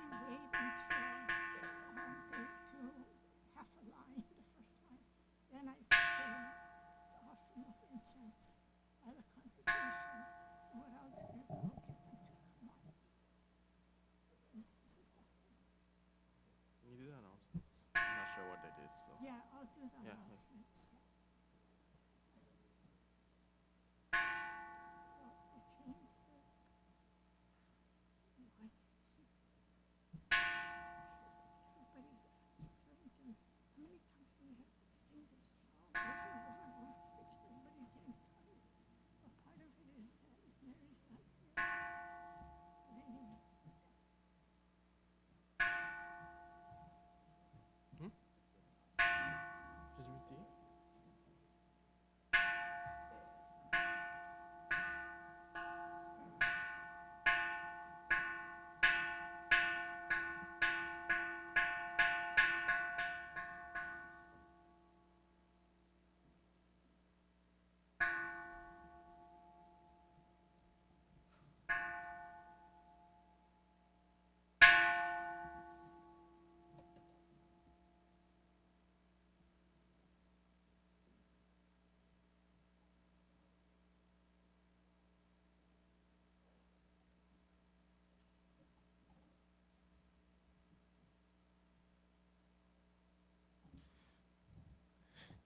wait until they do half a line, the first line. Then I say it's offering of incense by the congregation. And what I'll do is I'll get them to come up. And this is the whole. Can you do the announcements? I'm not sure what that is. So. Yeah, I'll do the Yeah. announcements. Well, I changed this. Why? Everybody, Flemington, how many times do we have to sing this song over and over and over? Because everybody getting tired. But part of it is that if Mary's not here, but anyway. Did you read?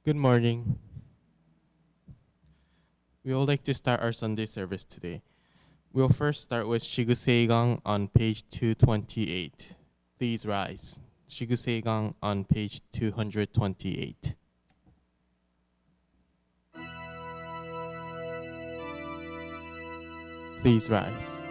Good morning. We would like to start our Sunday service today. We'll first start with Shiguseigang on page 228. Please rise. Shiguseigang on page 228. Please rise.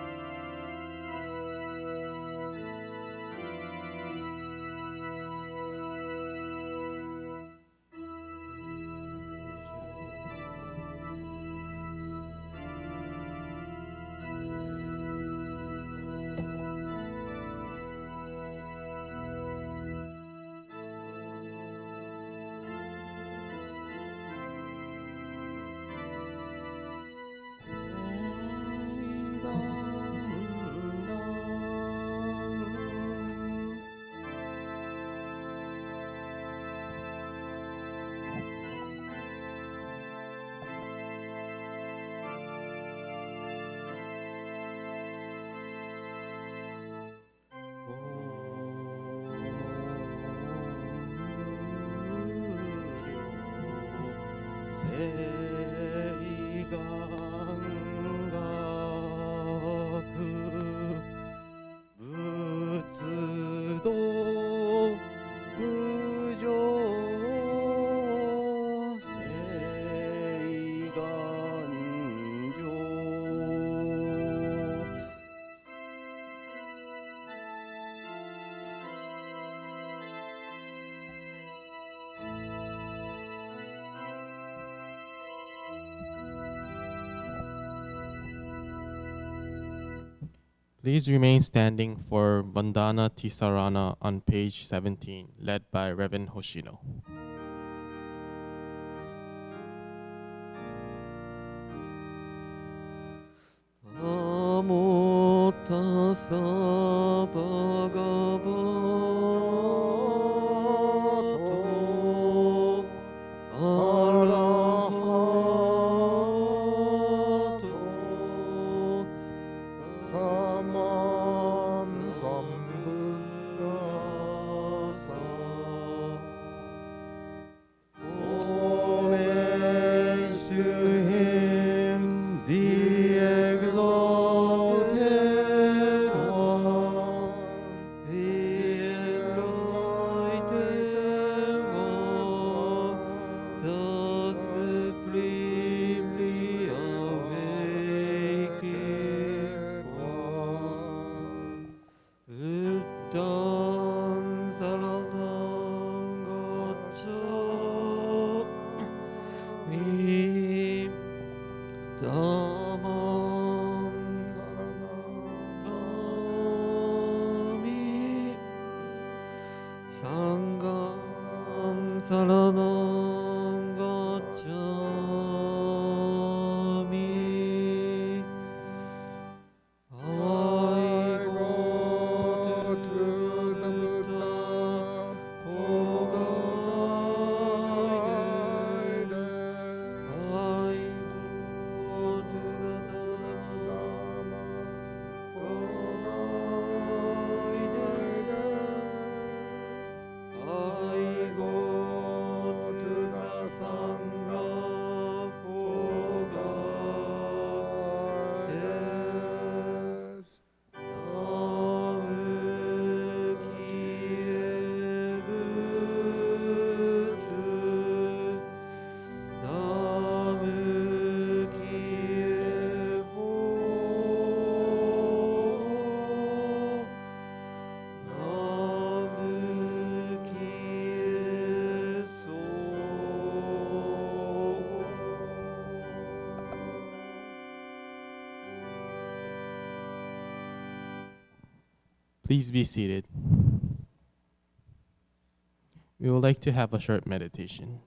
Please remain standing for Bandana Tisarana on page 17, led by Reverend Hoshino. Namo tassa bhagavato arahato samam sambuddhassa. Homage to him, the exalted one, the enlightened one, the supremely awakened one. Buddham saranam gacchami, dhammam saranam, sangham saranam gacchami. I go to Please be seated. We would like to have a short meditation.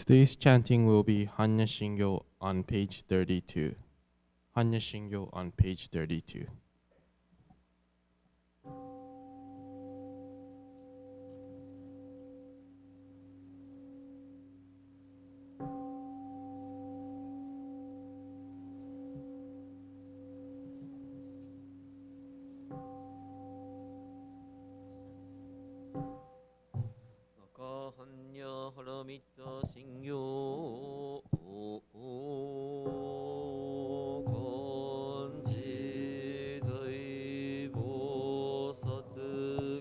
Today's chanting will be Hanya Shingyo on page 32. Hanya Shingyo on page 32. Akahanya haramita shingyo kanji zai bosatsu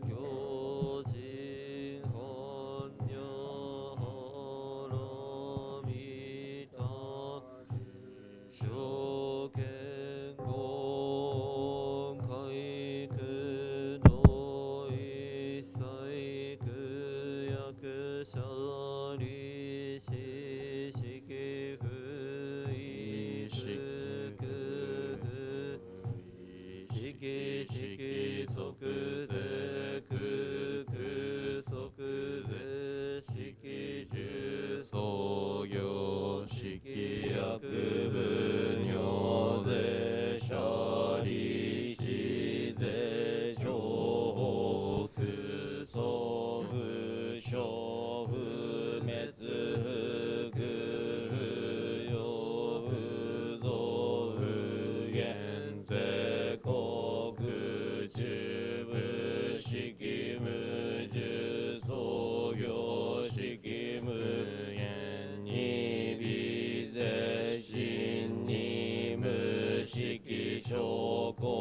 gyojin hanya haramita shoken gon kaiku no isai kuyaku shari shishiki fuishuku shiki shiki soku ze kuku soku ze shiki ju sogyo shiki yakubu nyo ze shari shi ze shoku sofu shofu metsu fuku yo fuzo fugen ze koku chubu shiki muju sogyo shiki mugen ni bize shin ni mushiki shoko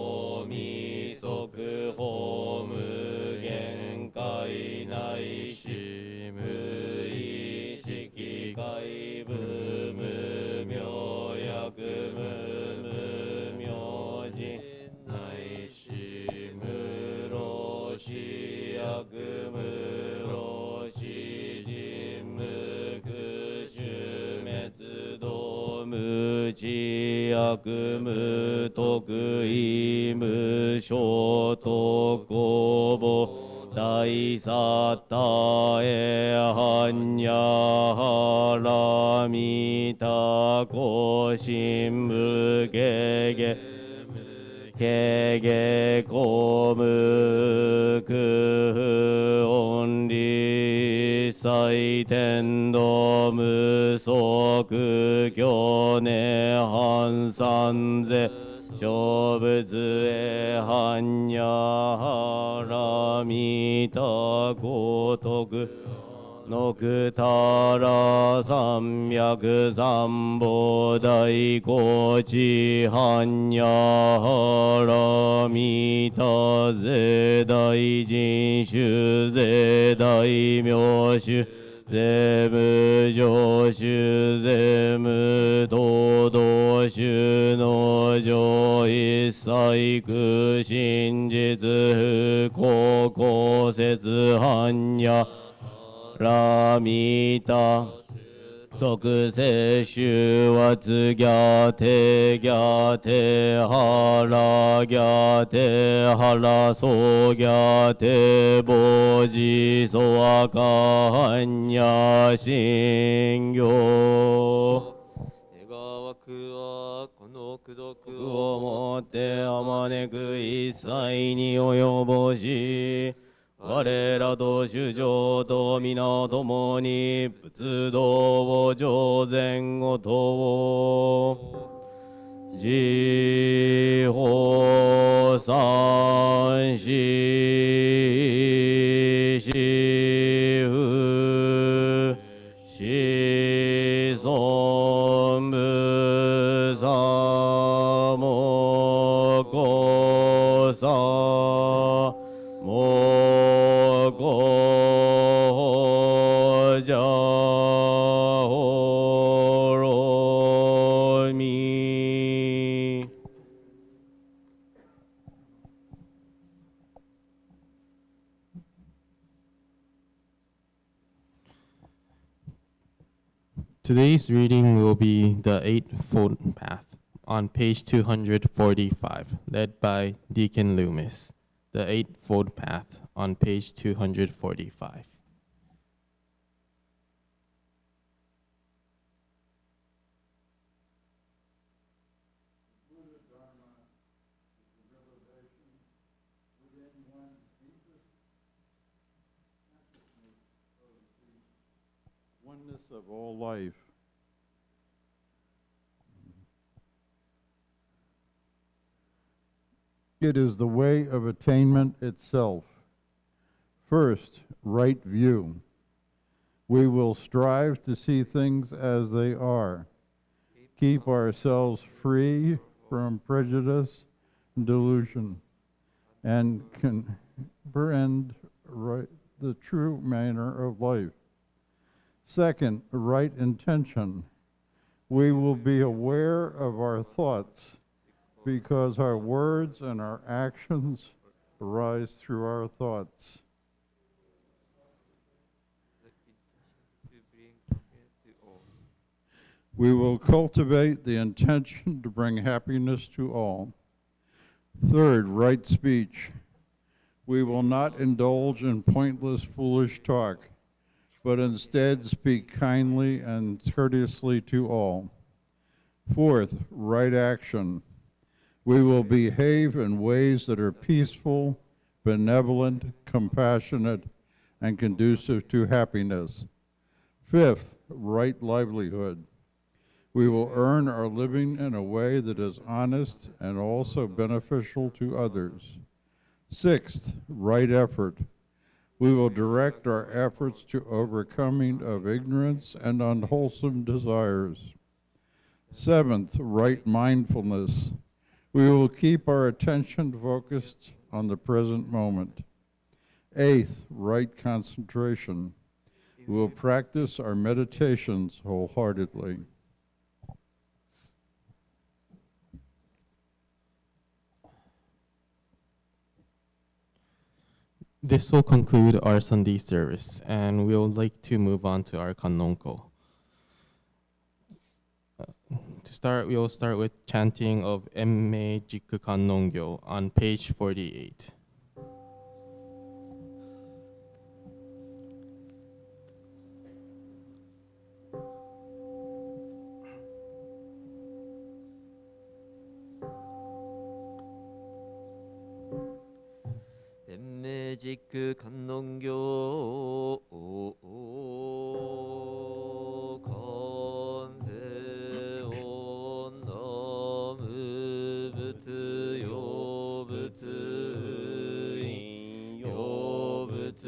misoku homu genkai nai shi muishiki kai bumu myoyaku mumu myojin nai shi muroshi yaku muroshi jinmuku shumetsu domu chi yaku mutoku imu shotokobo dai satta e hanya haramita koshinbu gege kege komu ku onri sai tendo musoku kyone han sanze 勝仏へ般若波羅蜜多ごとくのくたら三脈三宝大高知般若波羅蜜多税大人種税大名種税無常種税無東道種の上一切空真実不公公説般若ラミタ即世宗圧ギャテギャテハラギャテハラソギャテボジソワカハンヤ信行願わくはこの功徳をもってあまねく一切に及ぼし我らと主上と皆共に仏道を上善をと慈悲三子四福子孫無差もこさも 고자 Today's reading will be the Eightfold Path on page 245, led by Deacon Loomis. The Eightfold Path on page 245. Oneness of all life. It is the way of attainment itself. First, right view. We will strive to see things as they are. Keep ourselves free from prejudice and delusion, and comprehend the true manner of life. Second, right intention. We will be aware of our thoughts because our words and our actions arise through our thoughts. We will cultivate the intention to bring happiness to all. Third, right speech. We will not indulge in pointless, foolish talk, but instead speak kindly and courteously to all. Fourth, right action. We will behave in ways that are peaceful, benevolent, compassionate, and conducive to happiness. Fifth, right livelihood. We will earn our living in a way that is honest and also beneficial to others. Sixth, right effort. We will direct our efforts to overcoming of ignorance and unwholesome desires. Seventh, right mindfulness. We will keep our attention focused on the present moment. Eighth, right concentration. We will practice our meditations wholeheartedly. This will conclude our Sunday service, and we would like to move on to our Kannonko. To start, we will start with chanting of Emme Jiku Kannongyo on page 48. 엠매지크 간농교 건세온 너무부트 요부트 요부트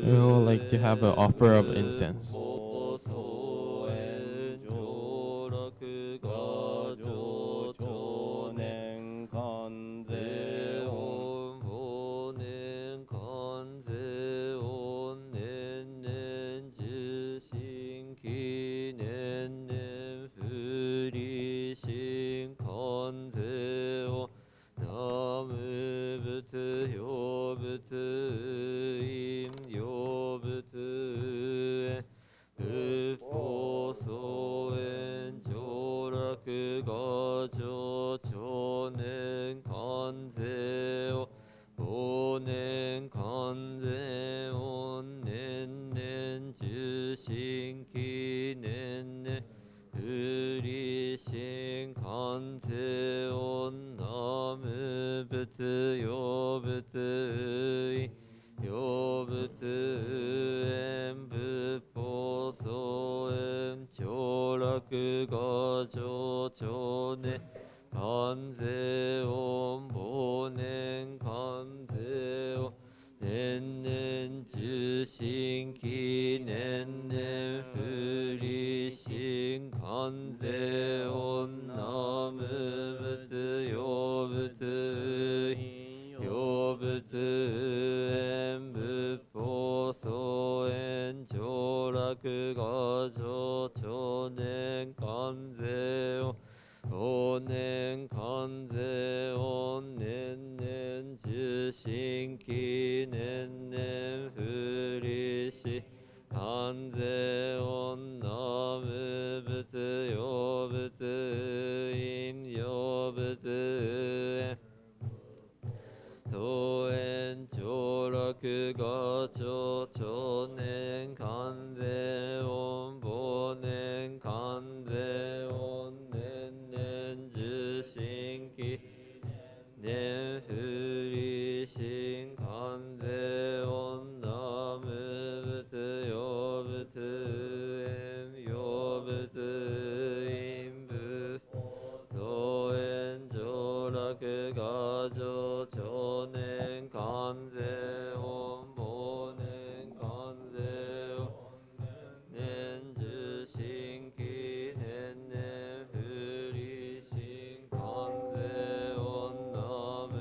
We would like to have an offer of incense. 関税音ナム仏用仏因用仏東園長楽画長長年関税音忘年関税音年々受信期年不利心関税音ナム仏用仏縁用仏因仏東園上楽画上長年関税音忘年関税音年受信期年々不利心関税音ナム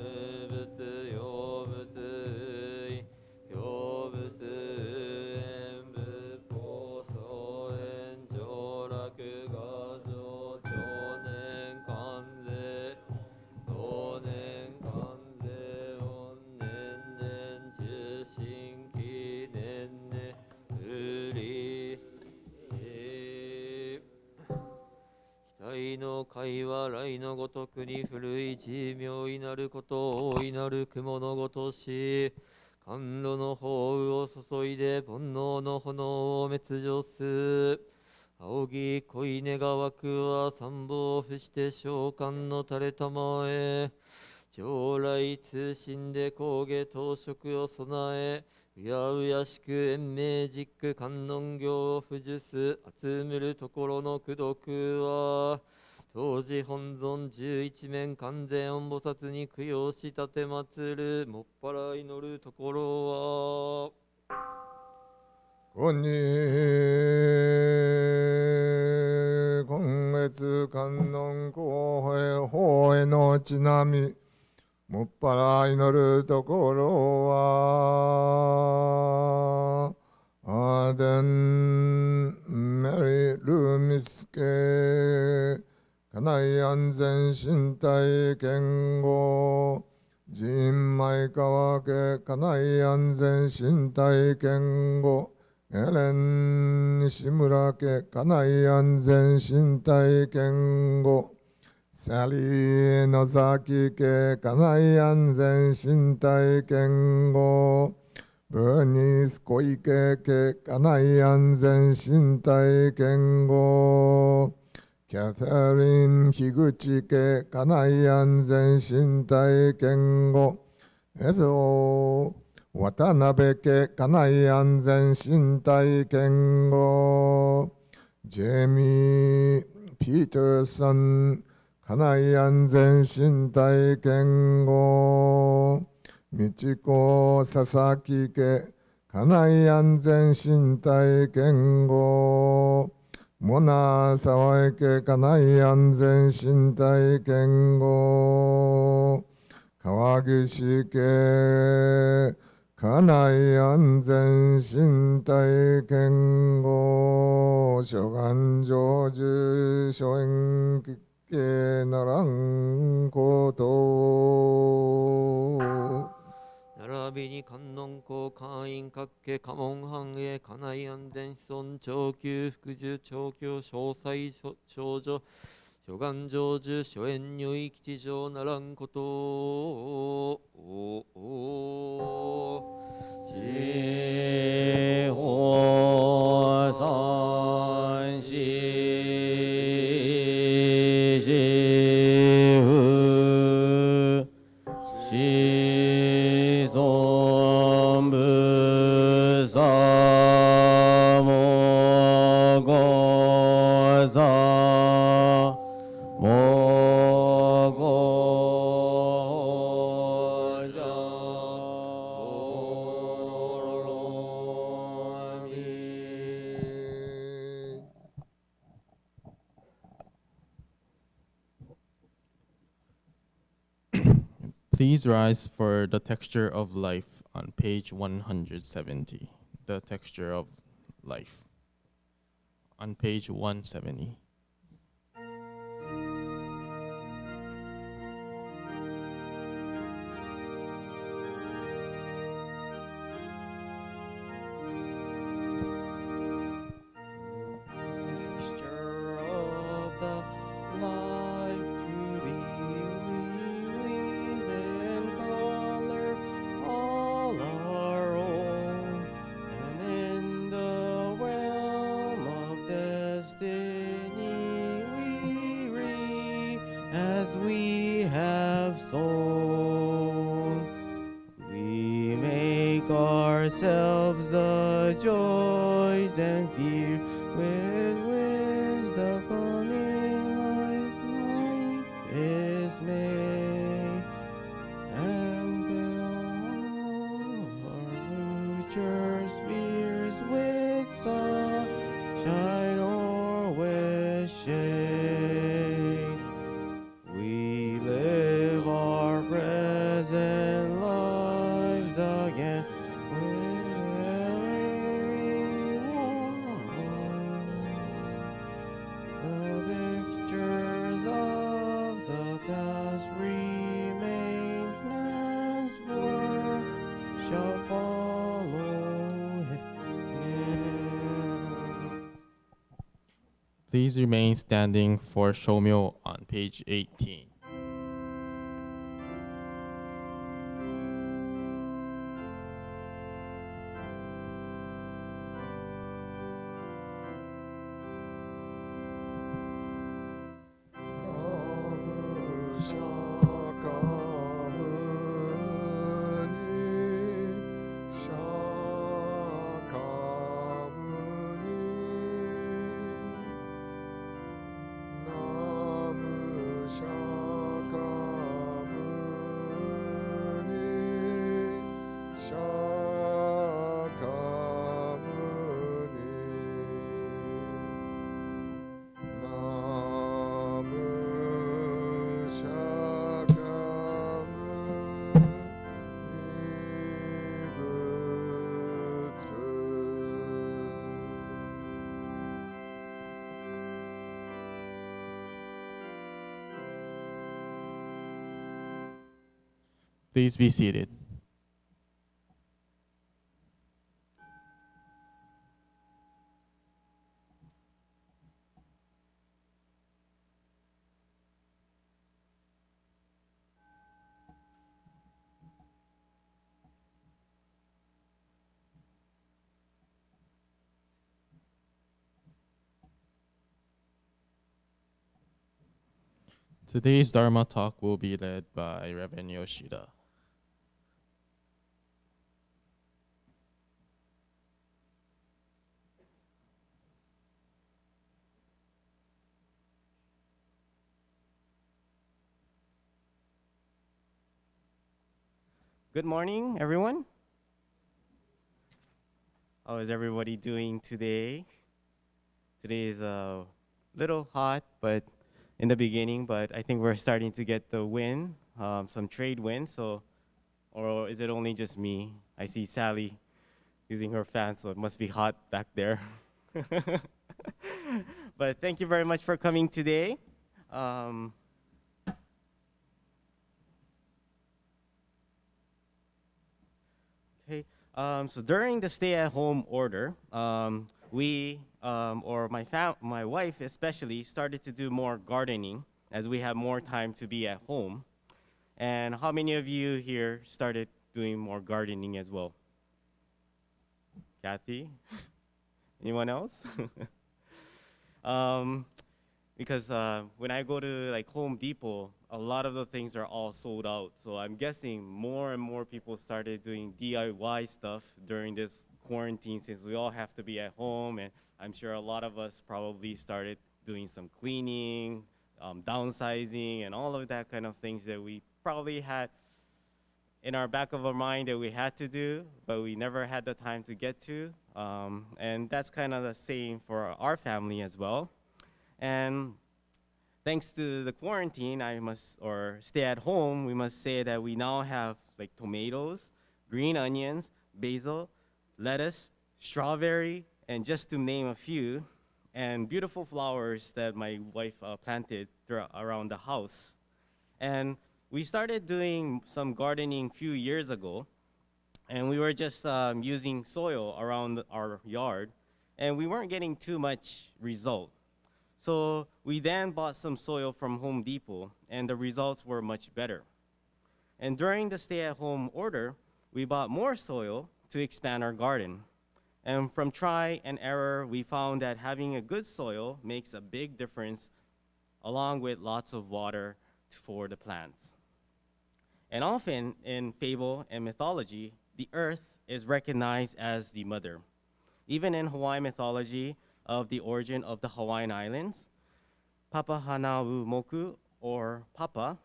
仏用仏用仏縁仏法相縁上楽画上長年関税東年関税音年々受信期年々不利期待の会は来のごとくに古い地名いなることを大いなる雲のごとし甘露の宝雨を注いで煩悩の炎を滅除す仰ぎ恋願わくは三宝不して召喚の垂れたまえ将来通信で工芸当職を備えうやうやしく延命実句観音行を不受す集むるところの功徳は当時本尊十一面観世音菩薩に供養し立て祀るもっぱら祈るところは今月観音公平法へのちなみもっぱら祈るところはアーデンメリルミスケ家内安全身体健康人前川家家内安全身体健康エレン西村家家内安全身体健康サリー野崎家家内安全身体健康ブーニス小池家家内安全身体健康キャサリン樋口家家内安全身体健康渡辺家家内安全身体健康ジェミー・ピーターソン家内安全身体健康道子佐々木家家内安全身体健康モナ沢池家内安全身体健康川岸家家内安全身体健康諸願成就諸縁家ならんこと並びに観音公会員各家家門藩へ家内安全子孫長久福寿長久詳細少女諸願成就諸縁如意吉祥ならんことを地方三四四風子孫仏さもござもごじゃおろみPlease rise for the texture of life on page 170. The texture of life on page 170. ourselves the joys and fear with which the coming life is made, and fill our future spheres with sunshine or with shade. We live our present lives again the pictures of the past remains, man's work shall follow him. Please remain standing for Shomyo on page 18. Please be seated. Today's Dharma talk will be led by Reverend Yoshida. Good morning, everyone. How is everybody doing today? Today is a little hot, but in the beginning, but I think we're starting to get the wind, some trade wind. So, or is it only just me? I see Sally using her fan, so it must be hot back there. But thank you very much for coming today. Okay. So during the stay-at-home order, or my wife especially, started to do more gardening as we have more time to be at home. And how many of you here started doing more gardening as well? Kathy? Anyone else? Because when I go to like Home Depot, a lot of the things are all sold out. So I'm guessing more and more people started doing DIY stuff during this quarantine since we all have to be at home. And I'm sure a lot of us probably started doing some cleaning, downsizing, and all of that kind of things that we probably had in our back of our mind that we had to do, but we never had the time to get to. And that's kind of the same for our family as well. And thanks to the quarantine, or stay at home, we must say that we now have like tomatoes, green onions, basil, lettuce, strawberry, and just to name a few, and beautiful flowers that my wife planted around the house. And we started doing some gardening a few years ago, and we were just using soil around our yard, and we weren't getting too much result. So we then bought some soil from Home Depot, and the results were much better. And during the stay-at-home order, we bought more soil to expand our garden. And from try and error, we found that having a good soil makes a big difference, along with lots of water for the plants. And often in fable and mythology, the earth is recognized as the mother. Even in Hawaiian mythology of the origin of the Hawaiian Islands, Papa Hanau Moku, or Papa,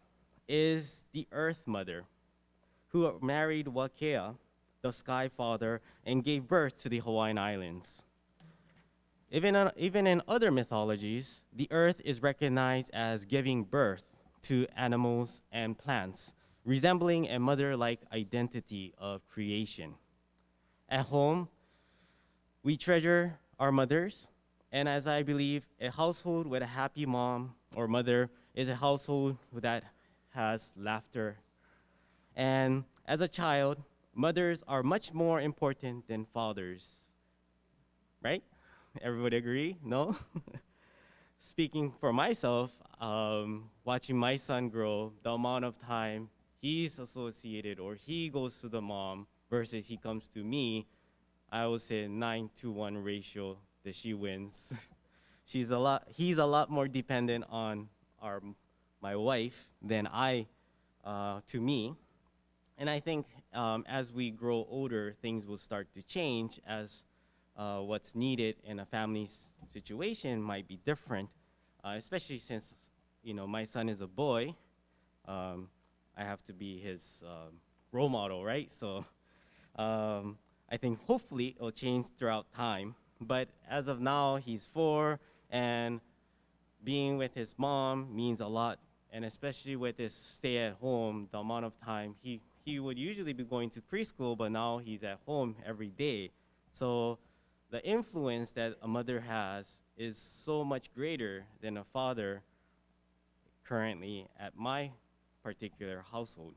is the Earth Mother, who married Wakea, the Sky Father, and gave birth to the Hawaiian Islands. Even in other mythologies, the Earth is recognized as giving birth to animals and plants, resembling a mother-like identity of creation. At home, we treasure our mothers, and as I believe, a household with a happy mom or mother is a household that has laughter. And as a child, mothers are much more important than fathers, right? Everybody agree? No? Speaking for myself, watching my son grow, the amount of time he's associated or he goes to the mom versus he comes to me, I would say 9-to-1 ratio that she wins. He's a lot more dependent on my wife than to me. And I think as we grow older, things will start to change as what's needed in a family's situation might be different, especially since my son is a boy. I have to be his role model, right? So I think hopefully it'll change throughout time. But as of now, he's 4, and being with his mom means a lot. And especially with his stay at home, the amount of time he would usually be going to preschool, but now he's at home every day. So the influence that a mother has is so much greater than a father currently at my particular household.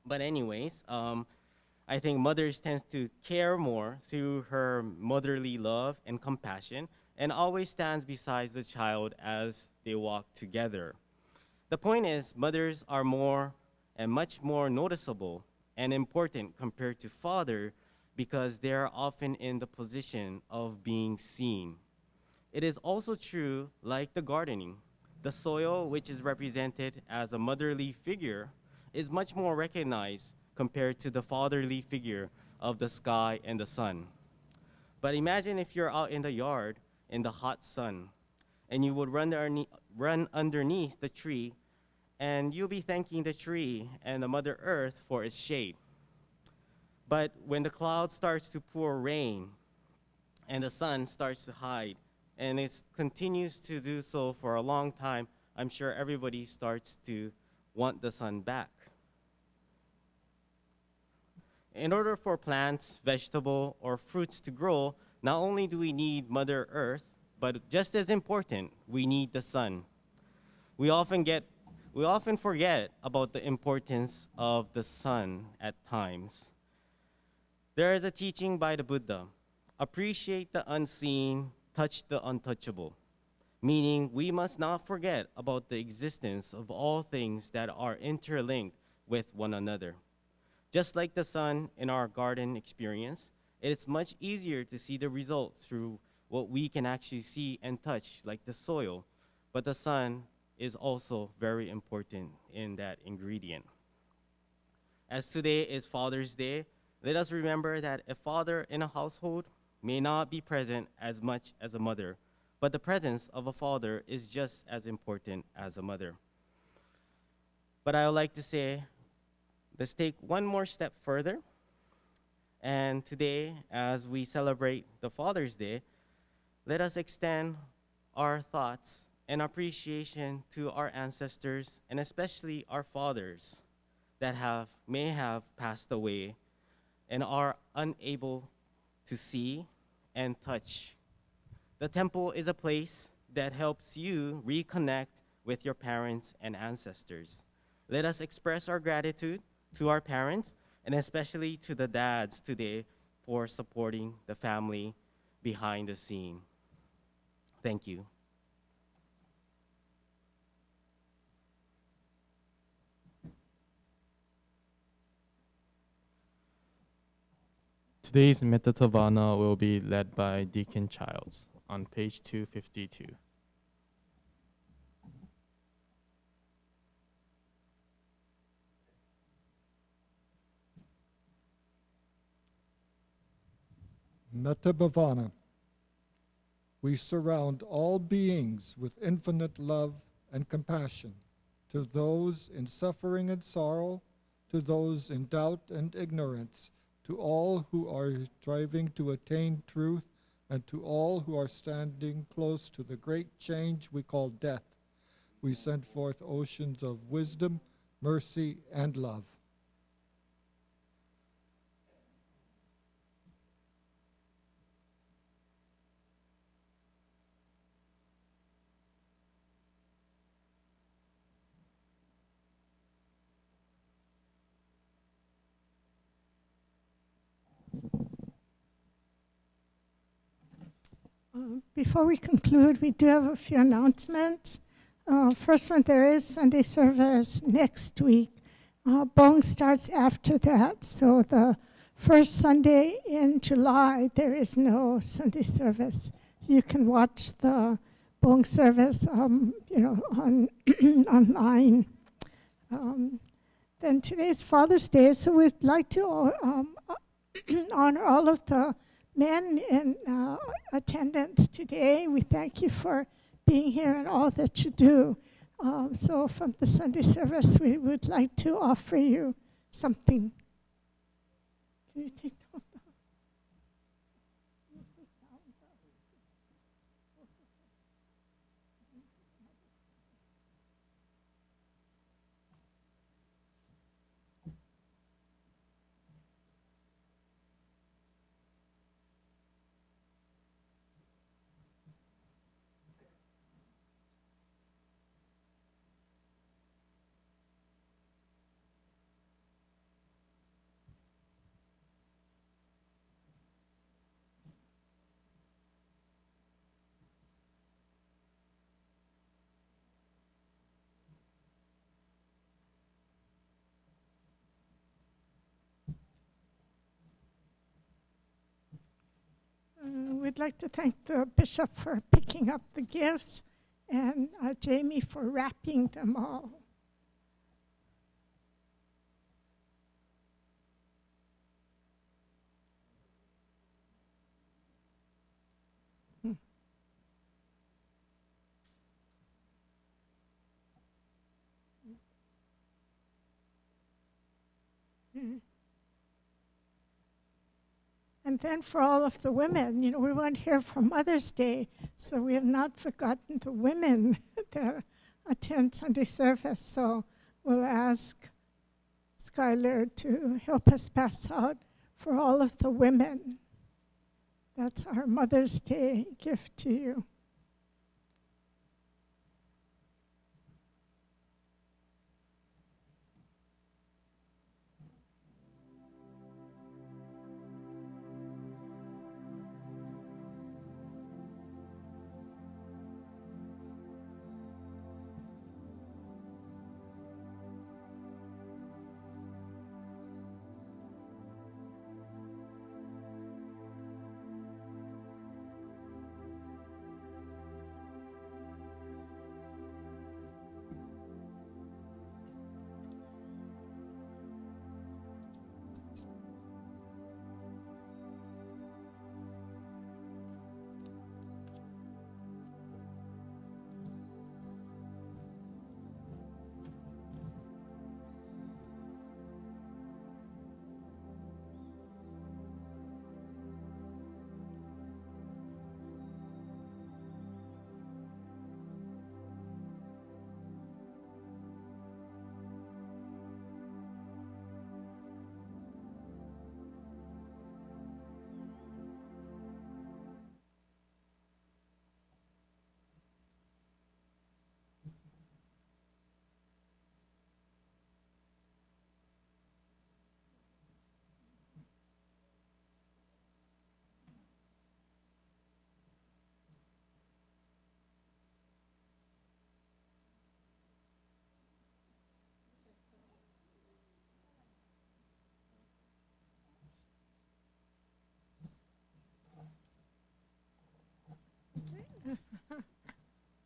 But anyways, I think mothers tend to care more through her motherly love and compassion, and always stands beside the child as they walk together. The point is, mothers are more and much more noticeable and important compared to father because they are often in the position of being seen. It is also true like the gardening. The soil, which is represented as a motherly figure, is much more recognized compared to the fatherly figure of the sky and the sun. But imagine if you're out in the yard in the hot sun and you would run underneath the tree, and you'll be thanking the tree and the Mother Earth for its shade. But when the cloud starts to pour rain and the sun starts to hide, and it continues to do so for a long time, I'm sure everybody starts to want the sun back. In order for plants, vegetable, or fruits to grow, not only do we need Mother Earth, but just as important, we need the sun. We often forget about the importance of the sun at times. There is a teaching by the Buddha: appreciate the unseen, touch the untouchable. Meaning, we must not forget about the existence of all things that are interlinked with one another. Just like the sun in our garden experience, it is much easier to see the result through what we can actually see and touch, like the soil. But the sun is also very important in that ingredient. As today is Father's Day, let us remember that a father in a household may not be present as much as a mother, but the presence of a father is just as important as a mother. But I would like to say, let's take one more step further. And today, as we celebrate the Father's Day, let us extend our thoughts and appreciation to our ancestors, and especially our fathers that may have passed away and are unable to see and touch. The temple is a place that helps you reconnect with your parents and ancestors. Let us express our gratitude to our parents, and especially to the dads today for supporting the family behind the scene. Thank you. Today's Metatavana will be led by Deacon Childs on page 252. Metta Bhavana. We surround all beings with infinite love and compassion, to those in suffering and sorrow, to those in doubt and ignorance, to all who are striving to attain truth, and to all who are standing close to the great change we call death. We send forth oceans of wisdom, mercy, and love. Before we conclude, we do have a few announcements. First one, there is Sunday service next week. Bong starts after that, so the first Sunday in July, there is no Sunday service. You can watch the Bong service, on online. Then today's Father's Day, so we'd like to honor all of the men in attendance today. We thank you for being here and all that you do. So from the Sunday service, we would like to offer you something. Can you take down the... We'd like to thank the bishop for picking up the gifts and Jamie for wrapping them all. And then for all of the women, we weren't here for Mother's Day, so we have not forgotten the women that attend Sunday service. So we'll ask Skylar to help us pass out for all of the women. That's our Mother's Day gift to you.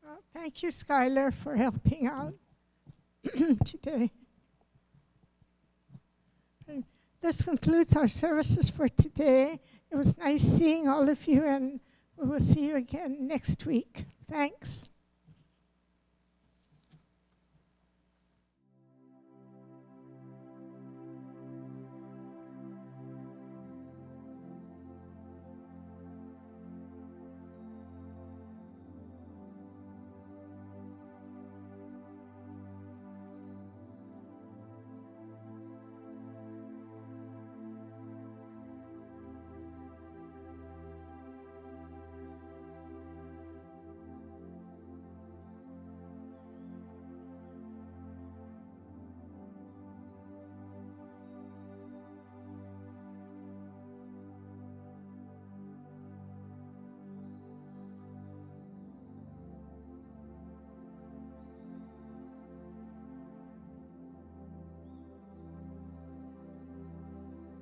Well, thank you, Skylar, for helping out today. This concludes our services for today, It was nice seeing all of you, and we will see you again next week. Thanks.